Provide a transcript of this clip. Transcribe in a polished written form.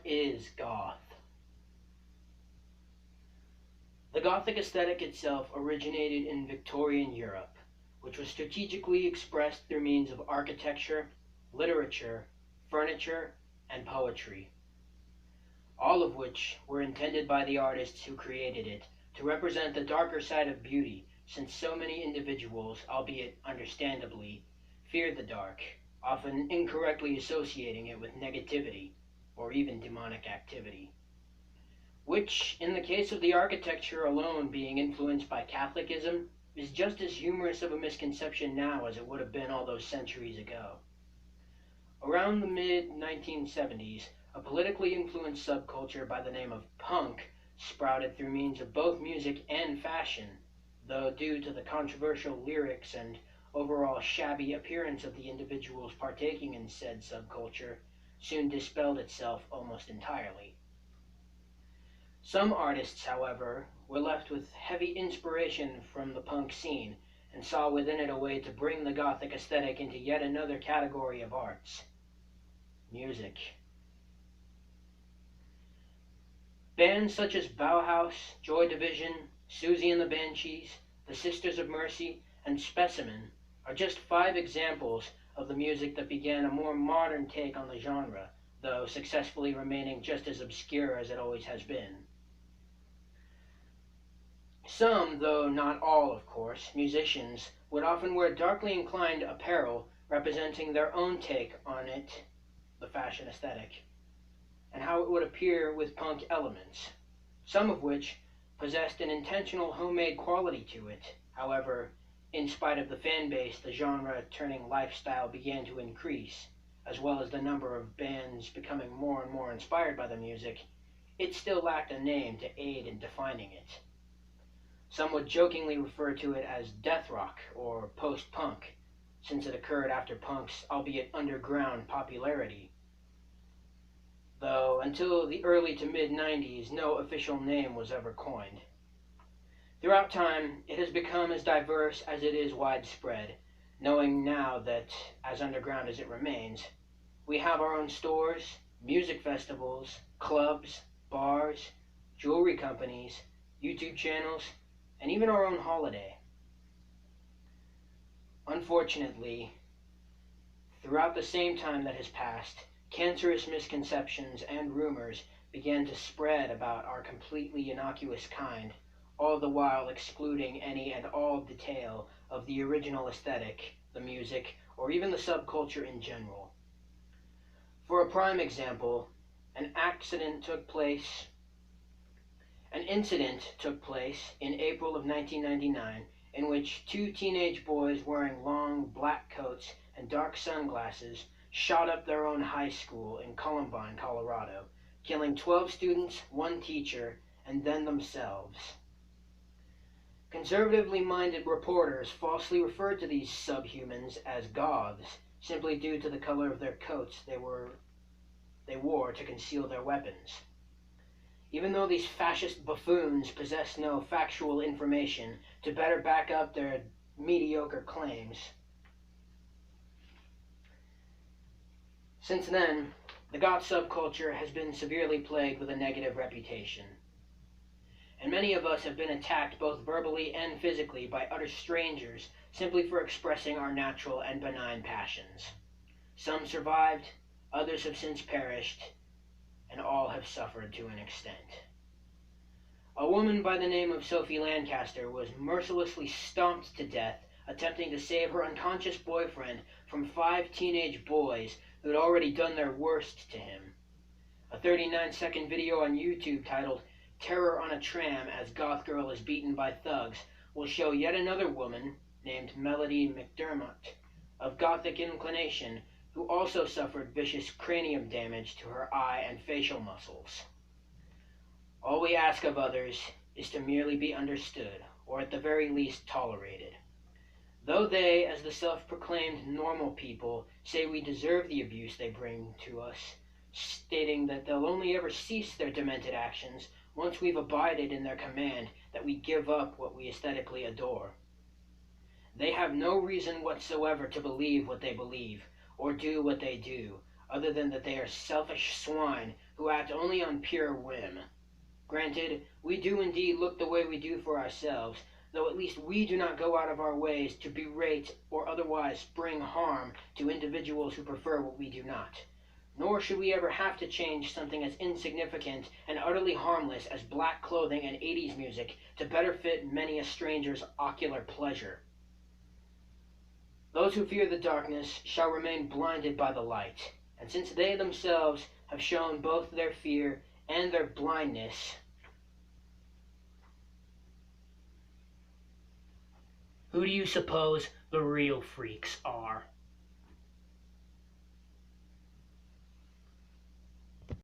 What is goth? The Gothic aesthetic itself originated in Victorian Europe, which was strategically expressed through means of architecture, literature, furniture, and poetry, all of which were intended by the artists who created it to represent the darker side of beauty, since so many individuals, albeit understandably, fear the dark, often incorrectly associating it with negativity or even demonic activity, which, in the case of the architecture alone being influenced by Catholicism, is just as humorous of a misconception now as it would have been all those centuries ago. Around the mid-1970s, a politically influenced subculture by the name of punk sprouted through means of both music and fashion, though due to the controversial lyrics and overall shabby appearance of the individuals partaking in said subculture, soon dispelled itself almost entirely. Some artists, however, were left with heavy inspiration from the punk scene and saw within it a way to bring the Gothic aesthetic into yet another category of arts: music. Bands such as Bauhaus, Joy Division, Susie and the Banshees, the Sisters of Mercy, and Specimen are just 5 examples of the music that began a more modern take on the genre, though successfully remaining just as obscure as it always has been. Some, though not all, of course, musicians would often wear darkly inclined apparel representing their own take on it, the fashion aesthetic, and how it would appear with punk elements, some of which possessed an intentional homemade quality to it. However, in spite of the fan base, the genre-turning lifestyle began to increase, as well as the number of bands becoming more and more inspired by the music. It still lacked a name to aid in defining it. Some would jokingly refer to it as death rock or post-punk, since it occurred after punk's, albeit underground, popularity, though until the early to mid-90s no official name was ever coined. Throughout time, it has become as diverse as it is widespread, knowing now that, as underground as it remains, we have our own stores, music festivals, clubs, bars, jewelry companies, YouTube channels, and even our own holiday. Unfortunately, throughout the same time that has passed, cancerous misconceptions and rumors began to spread about our completely innocuous kind, all the while excluding any and all detail of the original aesthetic, the music, or even the subculture in general. For a prime example, an incident took place in April of 1999 in which 2 teenage boys wearing long black coats and dark sunglasses shot up their own high school in Columbine, Colorado, killing 12 students, 1 teacher, and then themselves. Conservatively minded reporters falsely referred to these subhumans as goths, simply due to the color of their coats they wore to conceal their weapons. Even though these fascist buffoons possess no factual information to better back up their mediocre claims. Since then, the goth subculture has been severely plagued with a negative reputation, and many of us have been attacked both verbally and physically by utter strangers simply for expressing our natural and benign passions. Some survived, others have since perished, and all have suffered to an extent. A woman by the name of Sophie was mercilessly stomped to death attempting to save her unconscious boyfriend from 5 teenage boys who had already done their worst to him. A 39-second video on YouTube titled "Terror on a Tram as Goth Girl is Beaten by Thugs" will show yet another woman, named Melody McDermott, of Gothic inclination, who also suffered vicious cranium damage to her eye and facial muscles. All we ask of others is to merely be understood, or at the very least tolerated. Though they, as the self-proclaimed normal people, say we deserve the abuse they bring to us, stating that they'll only ever cease their demented actions once we've abided in their command that we give up what we aesthetically adore. They have no reason whatsoever to believe what they believe, or do what they do, other than that they are selfish swine who act only on pure whim. Granted, we do indeed look the way we do for ourselves, though at least we do not go out of our ways to berate or otherwise bring harm to individuals who prefer what we do not. Nor should we ever have to change something as insignificant and utterly harmless as black clothing and 80s music to better fit many a stranger's ocular pleasure. Those who fear the darkness shall remain blinded by the light, and since they themselves have shown both their fear and their blindness, who do you suppose the real freaks are?